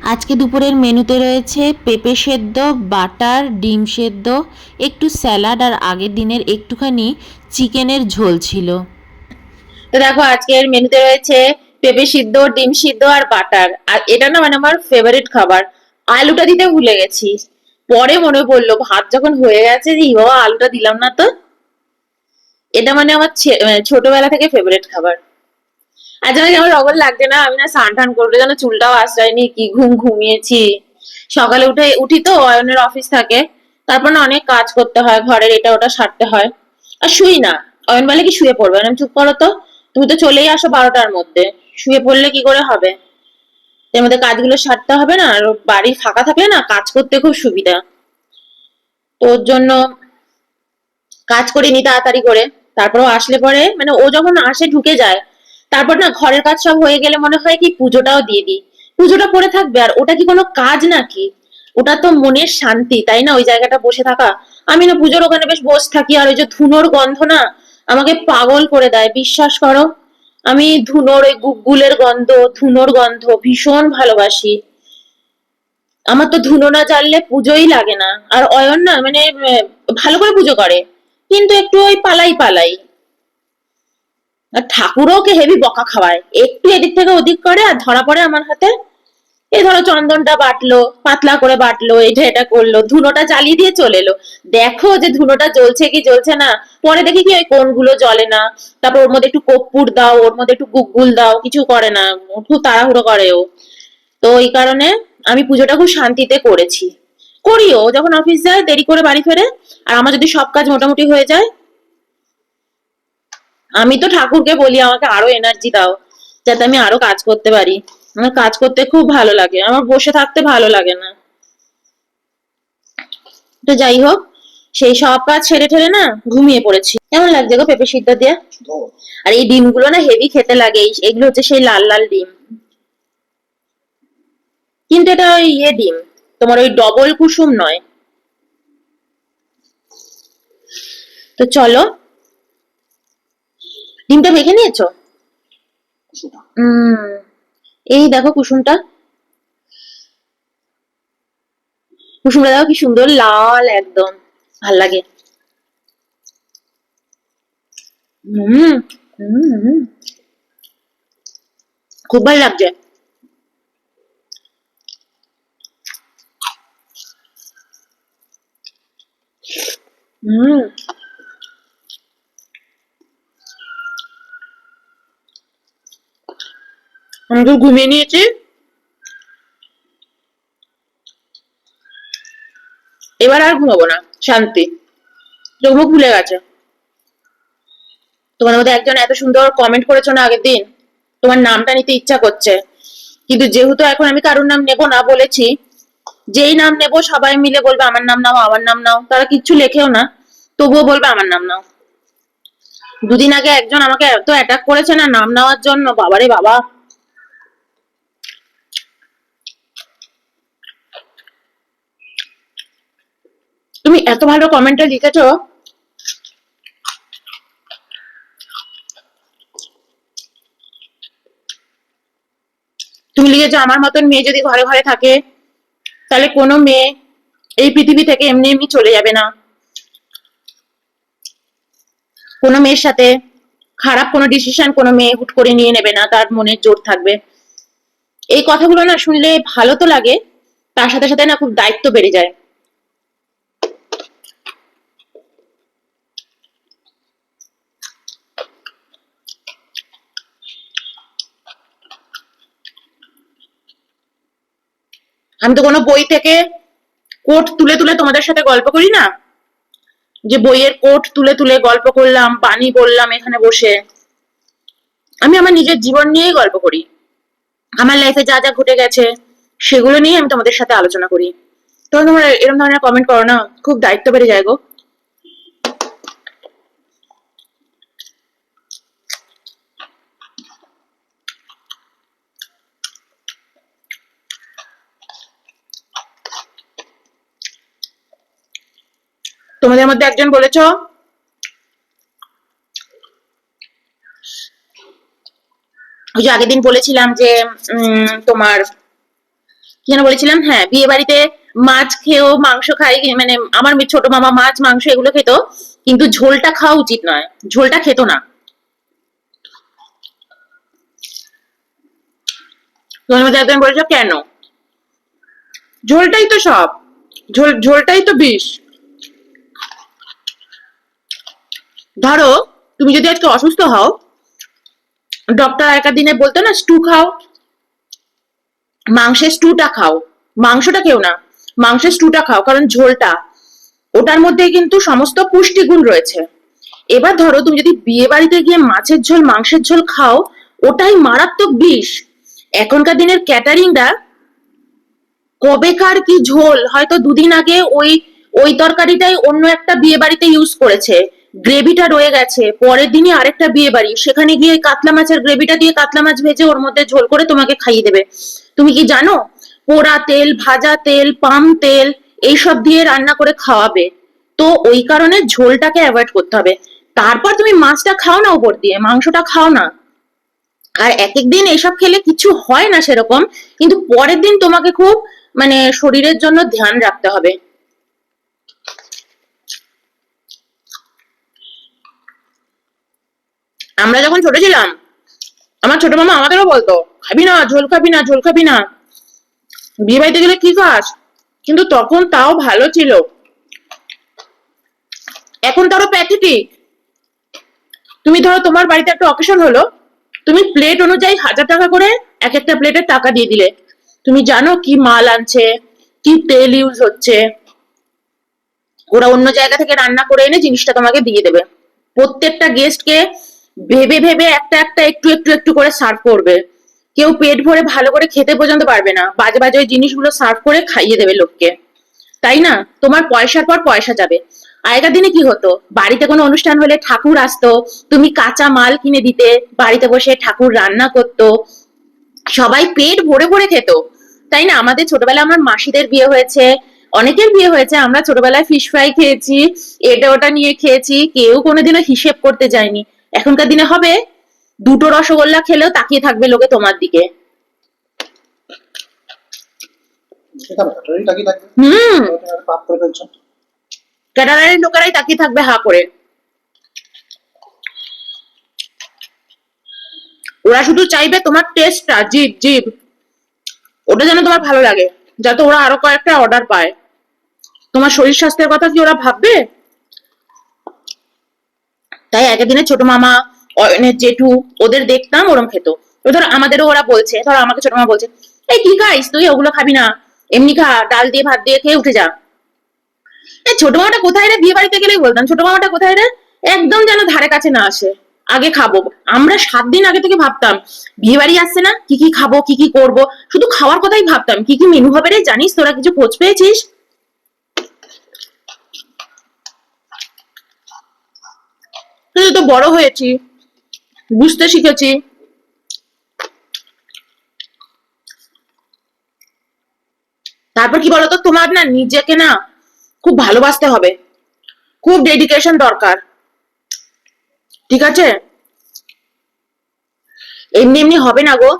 আজকে দুপুরের মেনুতে রয়েছে পেঁপে সেদ্ধ, বাটার, ডিম সেদ্ধ, একটু স্যালাড আর আগের দিনের একটুখানি চিকেনের ঝোল ছিল। তো দেখো আজকের মেনুতে রয়েছে পেঁপে সিদ্ধ, ডিম সিদ্ধ আর বাটার। আর এটা না মানে আমার ফেভারিট খাবার। আলুটা দিতে ভুলে গেছি, পরে মনে পড়লো ভাত যখন হয়ে গেছে যে বাবা আলুটা দিলাম না তো। এটা মানে আমার ছোটবেলা থেকে ফেভারিট খাবার। আজ আমাকে আমার অগল লাগছে না, আমি না স্নান টান করলে যেন চুলটাও আশ্রয়নি, কি ঘুমিয়েছি। সকালে উঠি তো অয়নের অফিস থাকে, তারপর না অনেক কাজ করতে হয়, ঘরের এটা ওটা সারতে হয়। আর শুই না। অয়ন বলে কি শুয়ে পড়বে, আমি চুপ করো তো, তুমি তো চলেই আসো 12টার মধ্যে, শুয়ে পড়লে কি করে হবে। এর মধ্যে কাজগুলো সারতে হবে না, আর বাড়ি ফাঁকা থাকলে না কাজ করতে খুব সুবিধা। তো ওর জন্য কাজ করে নি তাড়াতাড়ি করে। তারপরও আসলে পরে মানে ও যখন আসে ঢুকে যায়, তারপর না ঘরের কাজ সব হয়ে গেলে মনে হয় কি পুজোটাও দিয়ে দিই। পুজোটা পড়ে থাকবে, আর ওটা কি কোনো কাজ নাকি? ওটা তো মনের শান্তি, তাই না, ওই জায়গাটা বসে থাকা। আমি না পুজোর ওখানে বেশ বসে থাকি, আর ওই যে ধুনোর গন্ধ না আমাকে পাগল করে দেয়, বিশ্বাস করো। আমি ধুনোর ওই গুলের গন্ধ, ধুনোর গন্ধ ভীষণ ভালোবাসি। আমার তো ধুনো না জ্বাললে পুজোই লাগে না। আর অয়ন না মানে ভালো করে পুজো করে, কিন্তু একটু ওই পালাই পালাই। আর ঠাকুরও ওকে হেভি বকা খাওয়ায়, একটু এদিক থেকে ওদিক করে আর ধরা পড়ে আমার হাতে। এই ধরো চন্দনটা বাটলো, পাতলা করে বাটলো, এটা এটা করলো, ধুনোটা জ্বালিয়ে দিয়ে চলে এলো। দেখো যে ধুনোটা জ্বলছে কি জ্বলছে না। পরে দেখি কি ওই কোনগুলো জ্বলে না। তারপর ওর মধ্যে একটু কর্পূর দাও, ওর মধ্যে একটু গুগ্গুল দাও, কিছু করে না। খুব তাড়াহুড়ো করে ও। তো এই কারণে আমি পুজোটা খুব শান্তিতে করেছি। করিও যখন অফিস যায় দেরি করে বাড়ি ফেরে। আর আমার যদি সব কাজ মোটামুটি হয়ে যায়, আমি তো ঠাকুরকে বলি আমাকে আরো এনার্জি দাও, যাতে আমি আরো কাজ করতে পারি। আমার কাজ করতে খুব ভালো লাগে, আমার বসে থাকতে ভালো লাগে না। তো যাই হোক, সেই সব কাজ ছেড়ে ঠেলে না ঘুমিয়ে পড়েছি। কেমন লাগছে গো পেঁপে সিদ্ধ দিয়ে? আর এই ডিমগুলো না হেভি খেতে লাগে, এগুলো হচ্ছে সেই লাল লাল ডিম। কিন্তু এটা ওই ডিম, তোমার ওই ডবল কুসুম নয়। তো চলো, ডিমটা মেখে নিয়েছো? উম এই দেখো কুসুমটা, কুসুমটা দেখো কি সুন্দর লাল একদম, ভাল লাগে। হুম। হুম। খুব ভালো লাগছে। হুম। আমি তো ঘুমিয়ে নিয়েছি, এবার আর ঘুমাবো না, শান্তি। চোখ মুখ খুলে গেছে। তোমার মধ্যে একজন এত সুন্দর কমেন্ট করেছো না আগের দিন, তোমার নামটা নিতে ইচ্ছা করছে। কিন্তু যেহেতু এখন আমি কারোর নাম নেবো না বলেছি, যেই নাম নেবো সবাই মিলে বলবে আমার নাম নাও, আমার নাম নাও, তারা কিচ্ছু লেখেও না, তবুও বলবে আমার নাম নাও। দুদিন আগে একজন আমাকে এত অ্যাটাক করেছে না নাম নেওয়ার জন্য, বাবারে বাবা। তুমি এত ভালো কমেন্টে লিখেছো। তুমি লিখেছো আমার মতন মেয়ে যদি ঘরে ঘরে থাকে, তাহলে কোনো মেয়ে এই পৃথিবী থেকে এমনি এমনি চলে যাবে না। কোনো মেয়ের সাথে খারাপ কোনো ডিসিশন কোনো মেয়ে হুট করে নিয়ে নেবে না, তার মনের জোর থাকবে। এই কথাগুলো না শুনলে ভালো তো লাগে, তার সাথে সাথে না খুব দায়িত্ব বেড়ে যায়। আমি তো কোনো বই থেকে কোট তুলে তুলে তোমাদের সাথে গল্প করি না, যে বইয়ের কোট তুলে তুলে গল্প করলাম, বাণী বললাম এখানে বসে। আমি আমার নিজের জীবন নিয়েই গল্প করি, আমার লাইফে যা যা ঘটে গেছে সেগুলো নিয়ে আমি তোমাদের সাথে আলোচনা করি। তোমরা এরকম ধরনের কমেন্ট করো না, খুব দায়িত্ব বেড়ে যায় গো। তোমাদের মধ্যে একজন বলেছো, ওই যে আগের দিন বলেছিলাম যে তোমার কি যেন বলেছিলাম, হ্যাঁ, বিয়ে বাড়িতে মাছ খেয়েও মাংস খাই, মানে আমার ছোট মামা মাছ মাংস এগুলো খেত, কিন্তু ঝোলটা খাওয়া উচিত নয়, ঝোলটা খেত না। তোমার মধ্যে একদম বলেছো কেন, ঝোলটাই তো সব, ঝোলটাই তো বিষ। ধরো তুমি যদি আজকে অসুস্থ হও, ডক্টর আগেকার দিনে বলতো না স্টু খাও, মাংসের স্টুটা খাও, মাংসটা খেও না, মাংসের স্টুটা খাও, কারণ ঝোলটা, ওটার মধ্যে কিন্তু সমস্ত পুষ্টিগুণ রয়েছে। এবার ধরো তুমি যদি বিয়ে বাড়িতে গিয়ে মাছের ঝোল মাংসের ঝোল খাও, ওটাই মারাত্মক বিষ। এখনকার দিনের ক্যাটারিংরা কবেকার কি ঝোল, হয়তো দুদিন আগে ওই ওই তরকারিটাই অন্য একটা বিয়ে বাড়িতে ইউজ করেছে, গ্রেভিটা রয়ে গেছে, পরের দিনই আরেকটা বিয়ে বাড়ি, সেখানে গিয়ে কাতলা মাছের গ্রেভিটা দিয়ে কাতলা মাছ ভেজে ওর মধ্যে ঝোল করে তোমাকে খাইয়ে দেবে। তুমি কি জানো, পোড়া তেল, ভাজা তেল, পাম তেল এইসব দিয়ে রান্না করে খাওয়াবে। তো ওই কারণে ঝোলটাকে অ্যাভয়েড করতে হবে। তারপর তুমি মাছটা খাও না, উপর দিয়ে মাংসটা খাও না। আর এক এক দিন এসব খেলে কিছু হয় না সেরকম, কিন্তু পরের দিন তোমাকে খুব মানে শরীরের জন্য ধ্যান রাখতে হবে। আমরা যখন ছোট ছিলাম, আমার ছোট মামা আমাদেরও বলতো খাবি না ঝোল, খাবি না ঝোল, খাবি না, বিয়ে বাড়িতে গেলে কি খাস, কিন্তু তখন তাও ভালো ছিল। এখন তারও প্যাথেটিক। তুমি ধরো তোমার বাড়িতে একটা অকেশন হলো, তুমি প্লেট অনুযায়ী 1000 টাকা করে এক একটা প্লেটের টাকা দিয়ে দিলে। তুমি জানো কি মাল আনছে, কি তেল ইউজ হচ্ছে, ওরা অন্য জায়গা থেকে রান্না করে এনে জিনিসটা তোমাকে দিয়ে দেবে। প্রত্যেকটা গেস্টকে ভেবে ভেবে একটা একটা একটু একটু একটু করে সার্ভ করবে। কেউ পেট ভরে ভালো করে খেতে পর্যন্ত পারবে না, বাজে বাজে ওই জিনিসগুলো সার্ভ করে খাইয়ে দেবে লোককে, তাই না? তোমার পয়সার পর পয়সা যাবে। আগেকার দিনে কি হতো, বাড়িতে কোনো অনুষ্ঠান হলে ঠাকুর আসতো, তুমি কাঁচা মাল কিনে দিতে, বাড়িতে বসে ঠাকুর রান্না করতো, সবাই পেট ভরে ভরে খেত, তাই না? আমাদের ছোটবেলায় আমার মাসিদের বিয়ে হয়েছে, অনেকের বিয়ে হয়েছে, আমরা ছোটবেলায় ফিশ ফ্রাই খেয়েছি, এটা ওটা নিয়ে খেয়েছি, কেউ কোনোদিনও হিসেব করতে যায়নি। এখনকার দিনে হবে, দুটো রসগোল্লা খেলেও তাকিয়ে থাকবে লোকে তোমার দিকে। হুম, ক্যাটারারের লোকেরাই তাকিয়ে থাকবে হা করে। ওরা শুধু চাইবে তোমার টেস্টটা, জিভ জিভ, ওটা যেন তোমার ভালো লাগে, যাতে ওরা আরো কয়েকটা অর্ডার পায়। তোমার শরীর স্বাস্থ্যের কথা কি ওরা ভাববে? তাই একদিনে ছোট মামা, অয়নের জেঠু, ওদের দেখতাম ওরম খেত। ধরো আমাদেরও ওরা বলছে, ধরো আমাকে ছোট মামা বলছে, এই কি খাইস তুই, ওগুলো খাবি না, এমনি খা, ডাল দিয়ে ভাত দিয়ে খেয়ে উঠে যা। এই ছোট মামাটা কোথায় রে, বিয়ে বাড়িতে গেলেই বলতাম ছোট মামাটা কোথায় রে, একদম যেন ধারে কাছে না আসে। আগে খাবো, আমরা 7 দিন আগে থেকে ভাবতাম বিয়ে বাড়ি আসছে না, কি কি খাবো, কি কি করবো, শুধু খাওয়ার কথাই ভাবতাম, কি কি মেনু হবে রে, জানিস তোরা কিছু খোঁজ পেয়েছিস? তো বড় হয়েছি, বুঝতে শিখেছি। তারপর কি বলতো, তোমার না নিজেকে না খুব ভালোবাসতে হবে, খুব ডেডিকেশন দরকার, ঠিক আছে? এমনি এমনি হবে না গো।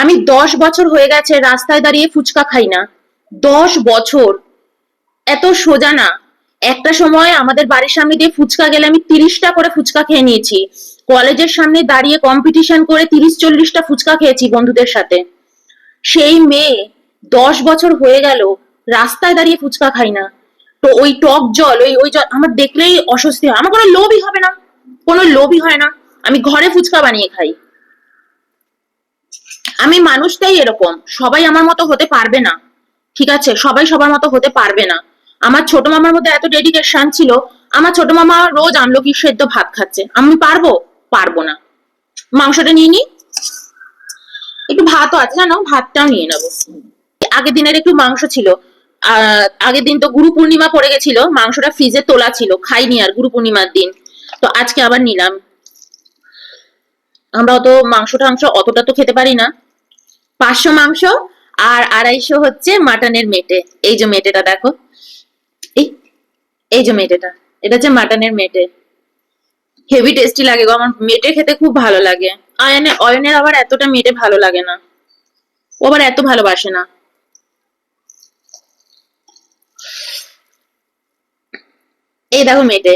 আমি 10 বছর হয়ে গেছে রাস্তায় দাঁড়িয়ে ফুচকা খাই না, 10 বছর। এত সোজা না। একটা সময় আমাদের বাড়ির সামনে দিয়ে ফুচকা গেলে আমি 30টা করে ফুচকা খেয়ে নিয়েছি, কলেজের সামনে দাঁড়িয়ে কম্পিটিশন করে 30-40টা ফুচকা খেয়েছি বন্ধুদের সাথে। সেই মেয়ে, 10 বছর হয়ে গেল রাস্তায় দাঁড়িয়ে ফুচকা খাই না। তো ওই টক জল, ওই ওই জল আমার দেখলেই অস্বস্তি হয়, আমার কোনো লোভই হবে না, কোনো লোভই হয় না। আমি ঘরে ফুচকা বানিয়ে খাই। আমি মানুষটাই এরকম, সবাই আমার মতো হতে পারবে না, ঠিক আছে? সবাই সবার মতো হতে পারবে না। আমার ছোট মামার মধ্যে এত ডেডিকেশন ছিল, আমার ছোট মামা রোজ আমলকি সেদ্ধ ভাত খাচ্ছে, আমি পারবো? পারবো না। মাংসটা নিয়ে নি, একটু ভাতও আছে জানো, ভাতটাও নিয়ে নেবো। আগের দিনের একটু মাংস ছিল, আগের দিন তো গুরু পূর্ণিমা পড়ে গেছিল, মাংসটা ফ্রিজে তোলা ছিল, খাইনি আর গুরু পূর্ণিমার দিন, তো আজকে আবার নিলাম। আমরা তো মাংস টাংস অতটা তো খেতে পারি না। 500 মাংস আর 250 হচ্ছে মাটনের মেটে। এই যে মেটেটা দেখো, এই এই যে মেটেটা, এটা হচ্ছে মাটনের মেটে। হেভি টেস্টি লাগে গো, আমার মেটে খেতে খুব ভালো লাগে। অয়নের আবার এতটা মেটে ভালো লাগে না, ও আবার এত ভালোবাসে না। এই দেখো মেটে,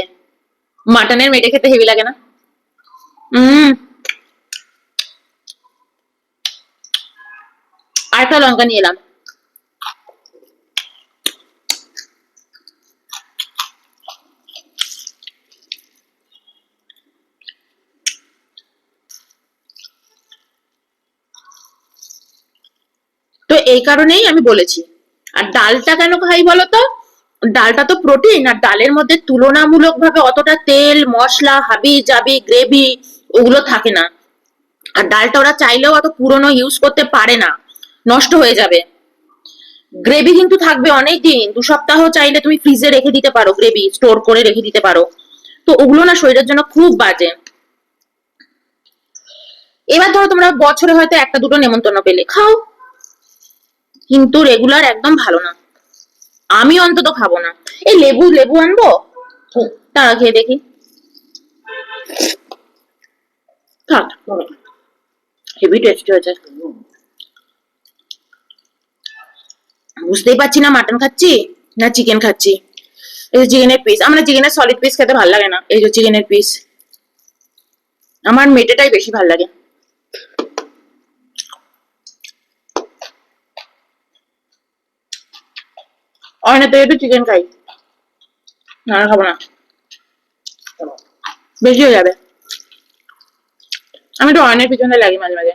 মাটনের মেটে খেতে হেভি লাগে না? হম। আর একটা লঙ্কা নিয়ে এলাম। তো এই কারণেই আমি বলেছি। আর ডালটা কেন খাই বলতো? ডালটা তো প্রোটিন, আর ডালের মধ্যে তুলনামূলক ভাবে অতটা তেল মশলা হাবি জাবি গ্রেভি ওগুলো থাকে না। আর ডালটা ওরা চাইলেও অত পুরনো ইউজ করতে পারে না, নষ্ট হয়ে যাবে। গ্রেভি কিন্তু থাকবে অনেক দিন, 2 সপ্তাহ চাইলে তুমি ফ্রিজে রেখে দিতে পারো, গ্রেভি স্টোর করে রেখে দিতে পারো। তো ওগুলো না শরীরের জন্য খুব বাজে। এবার ধরো তোমরা বছরে হয়তো একটা দুটো নেমন্তন্ন পেলে খাও, কিন্তু রেগুলার একদম ভালো না। আমি অন্তত খাবো না। এই লেবু লেবু আনবো, তারা খেয়ে দেখি। থাক, হেভি টেস্টি হয়েছে। বুঝতেই পারছি না মাটন খাচ্ছি না চিকেন খাচ্ছি। এই যে চিকেনের পিস, আমার চিকেনের সলিড পিস খেতে ভালো লাগে না, এই যে চিকেনের পিস। আমার মেটেটাই বেশি ভালো লাগে। অনেক একটু চিকেন খাই, না খাবো না, বেশি হয়ে যাবে। আমি তো অনেক পিছনে লাগি মাঝে মাঝে।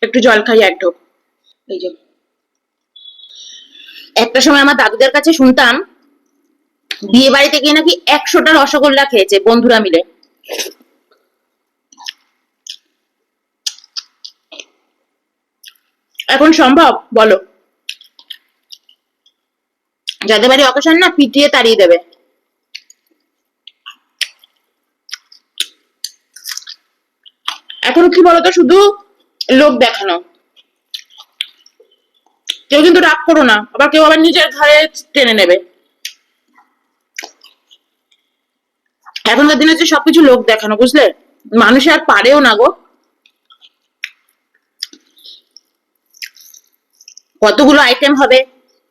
একটু জল খাই এক ঢোক। এই যে একটা সময় আমার দাদুদের কাছে শুনতাম বিয়ে বাড়িতে গিয়ে নাকি 100টা রসগোল্লা খেয়েছে বন্ধুরা মিলে। এখন সম্ভব বলো? যাদের বাড়ি অকেশন না পিটিয়ে তাড়িয়ে দেবে। এখন কি বলতো, শুধু লোক দেখানো। কেউ কিন্তু রাগ করো না, আবার কেউ আবার নিজের ঘরে টেনে নেবে। এখনকার দিনে হচ্ছে সবকিছু লোক দেখানো, বুঝলে? মানুষ আর পারেও না গো। কতগুলো আইটেম হবে,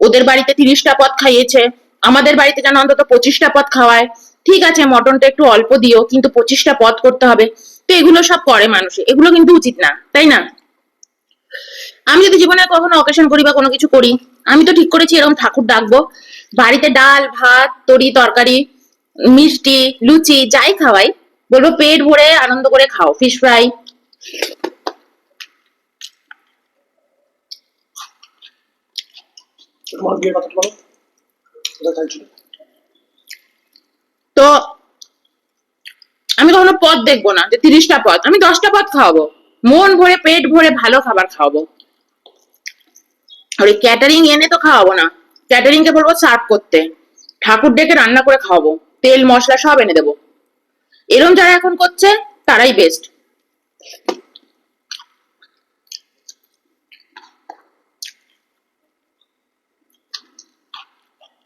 ওদের বাড়িতে 30টা পদ খাইয়েছে, আমাদের বাড়িতে যেন অন্তত 25টা পদ খাওয়ায়। ঠিক আছে মটনটা একটু অল্প দিও, কিন্তু 25টা পদ করতে হবে। তো এগুলো সব করে মানুষ, এগুলো কিন্তু উচিত না, তাই না? আমি যদি জীবনে কখনো অকেশন করি বা কোনো কিছু করি, আমি তো ঠিক করেছি এরকম ঠাকুর ডাকবো, বাড়িতে ডাল ভাত তরি তরকারি মিষ্টি লুচি যাই খাওয়াই, বলবো পেট ভরে আনন্দ করে খাও, ফিশ ফ্রাই। তোমার বিয়ের কথাটা বলো, কোথায় খাইছিল? তো আমি কখনো পদ দেখবো না যে 30টা পদ, আমি 10টা পদ খাওয়াবো, মন ভরে পেট ভরে ভালো খাবার খাওয়াবো। আর ওই ক্যাটারিং এনে তো খাওয়াবো না, ক্যাটারিং কে বলবো সার্ভ করতে, ঠাকুর ডেকে রান্না করে খাওয়াবো, তেল মশলা সব এনে দেবো। এরম যারা এখন করছে তারাই বেস্ট।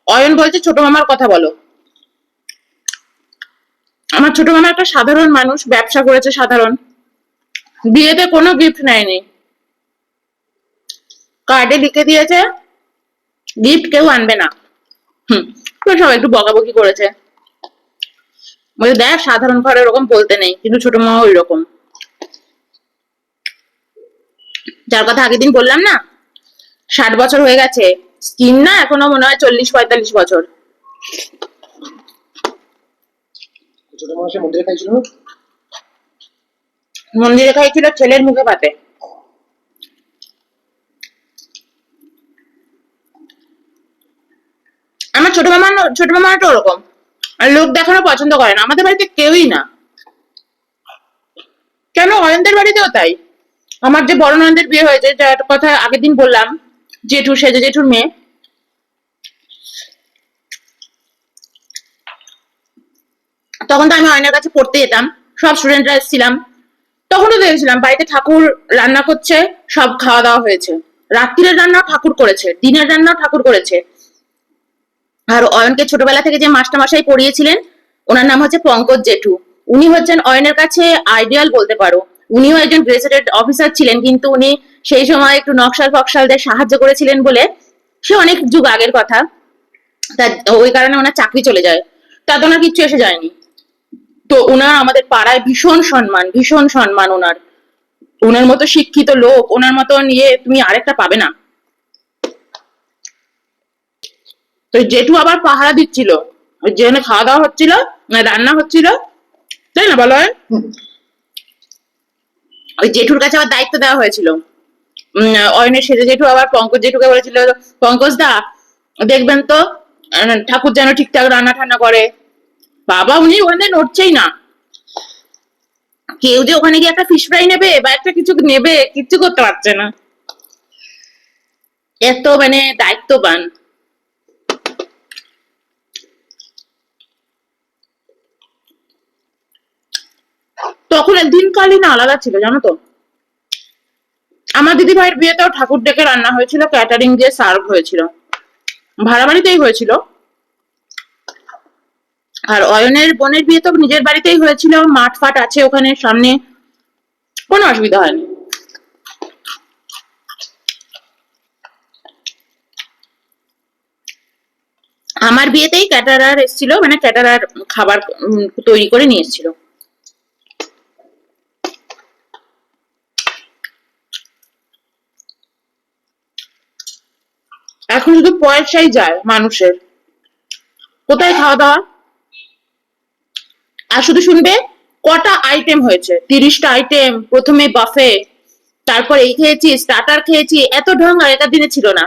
অয়ন বলছে ছোট মামার কথা বলো। আমার ছোট মামা একটা সাধারণ মানুষ, ব্যবসা করেছে সাধারণ, বিয়েতে কোনো গিফট নেয়নি, কার্ডে লিখে দিয়েছে গিফট কেউ আনবে না। হুম, তো সবাই একটু বকাবকি করেছে, বলে দেখ সাধারণ ঘরে ওরকম বলতে নেই, কিন্তু ছোট মামা ওই রকম। যার কথা আগের দিন বললাম না, 60 বছর হয়ে গেছে, স্কিন না এখনো মনে হয় 40-45 বছর। ছোট মাসে মন্দিরে খাইছিল না? মন্দিরে খাইছিল ছেলের মুখে পাতে। আমার ছোট মামাটা ওরকম, আর লোক দেখানো পছন্দ করে না, আমাদের বাড়িতে কেউই না। কেন অয়নদের বাড়িতেও তাই। আমার যে বড় ননদের বিয়ে হয়েছে, যার কথা আগের দিন বললাম, জেঠু সেজে জেঠুর মেয়ে, তখন তো আমি অয়নের কাছে পড়তে যেতাম, সব স্টুডেন্টরা এসেছিলাম, তখনও দেখেছিলাম বাড়িতে ঠাকুর রান্না করছে, সব খাওয়া দাওয়া হয়েছে, রাত্রিরের রান্না ঠাকুর করেছে, দিনের রান্না ঠাকুর করেছে। আর অয়নকে ছোটবেলা থেকে যে মাস্টারমশাই পড়িয়েছিলেন, ওনার নাম হচ্ছে পঙ্কজ জেঠু, উনি হচ্ছেন অয়নের কাছে আইডিয়াল বলতে পারো। উনিও একজন গ্রেজুয়েটেড অফিসার ছিলেন, কিন্তু উনি সেই সময় একটু নকশাল ফকশালদের সাহায্য করেছিলেন বলে, সে অনেক যুগ আগের কথা, তা ওই কারণে ওনার চাকরি চলে যায়। তাতে ওনার কিচ্ছু এসে যায়নি। তো ওনার আমাদের পাড়ায় ভীষণ সম্মান, ভীষণ সম্মান ওনার। ওনার মতো শিক্ষিত লোক, ওনার মতো নিয়ে তুমি আরেকটা পাবে না। তো জেঠু আবার পাহারা দিচ্ছিল, ওই যেখানে খাওয়া দাওয়া হচ্ছিল, রান্না হচ্ছিল, তাই না বলো? ওই জেঠুর কাছে আবার দায়িত্ব দেওয়া হয়েছিল। অয়নের সেজে জেঠু আবার পঙ্কজ জেঠুকে বলেছিল, পঙ্কজ দা দেখবেন তো ঠাকুর যেন ঠিকঠাক রান্না ঠান্না করে। বাবা উনি ওখানে নড়ছেই না। কেউ যে ওখানে গিয়ে একটা ফিশ ফ্রাই নেবে বা একটা কিছু নেবে, কিচ্ছু করতে পারছে না, এত মানে দায়িত্ববান। তখন দিনকালই না আলাদা ছিল জানো তো। আমার দিদি ভাইয়ের বিয়েতেও ঠাকুর ডেকে রান্না হয়েছিল, ক্যাটারিং দিয়ে সার্ভ হয়েছিল, ভাড়া বাড়িতেই হয়েছিল। আর অয়নের বোনের বিয়ে তো নিজের বাড়িতেই হয়েছিল, মাঠ ফাট আছে ওখানে সামনে, কোনো অসুবিধা হয়নি। আমার বিয়েতেই ক্যাটারার এসেছিল, মানে ক্যাটারার খাবার তৈরি করে নিয়ে এসেছিল। এখন শুধু পয়সাই যায় মানুষের, কোথায় খাওয়া দাওয়া। আর শুধু শুনবে কটা আইটেম হয়েছে, 30টা আইটেম, প্রথমে বাফে, তারপর এই খেয়েছি, স্টার্টার খেয়েছি, এত ঢং আগেকার দিনে ছিল না।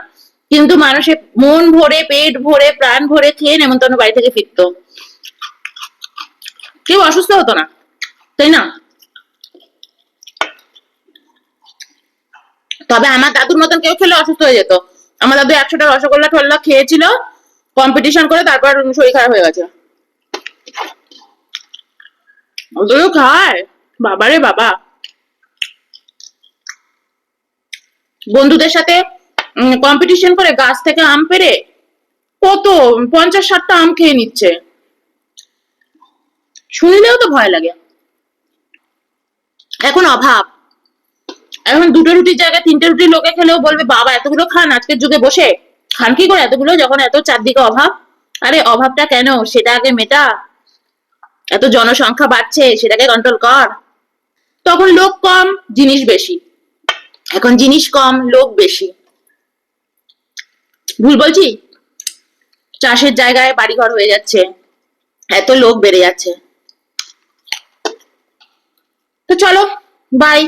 কিন্তু মানুষের মন ভরে, পেট ভরে, প্রাণ ভরে খেয়ে নেমন্তন্ন বাড়ি থেকে ফিরতো, কেউ অসুস্থ হতো না, তাই না? তবে আমার দাদুর মতন কেউ খেলে অসুস্থ হয়ে যেত। আমার দাদু 100টা রসগোল্লা ঠোল্লা খেয়েছিল কম্পিটিশন করে, তারপর শরীর খারাপ হয়ে গেছে। ওগুলো খায়, বাবারে বাবা। বন্ধুদের সাথে কম্পিটিশন করে গাছ থেকে আম পেড়ে কত 50-60টা আম খেয়ে নিচ্ছে, শুনলেও তো ভয় লাগে। এখন অভাব, এখন দুটো রুটির জায়গায় 3টে রুটি লোকে খেলেও বলবে বাবা এতগুলো খান আজকের যুগে বসে, খান কি করে এতগুলো যখন এত চারদিকে অভাব। আরে অভাবটা কেন সেটা আগে মেটা, এত জনসংখ্যা বাড়ছে সেটাকে কন্ট্রোল কর। তখন লোক কম জিনিস বেশি, এখন জিনিস কম লোক বেশি। ভুল বলছি? চাষের জায়গায় বাড়িঘর হয়ে যাচ্ছে, এত লোক বেড়ে যাচ্ছে। তো চলো, বাই।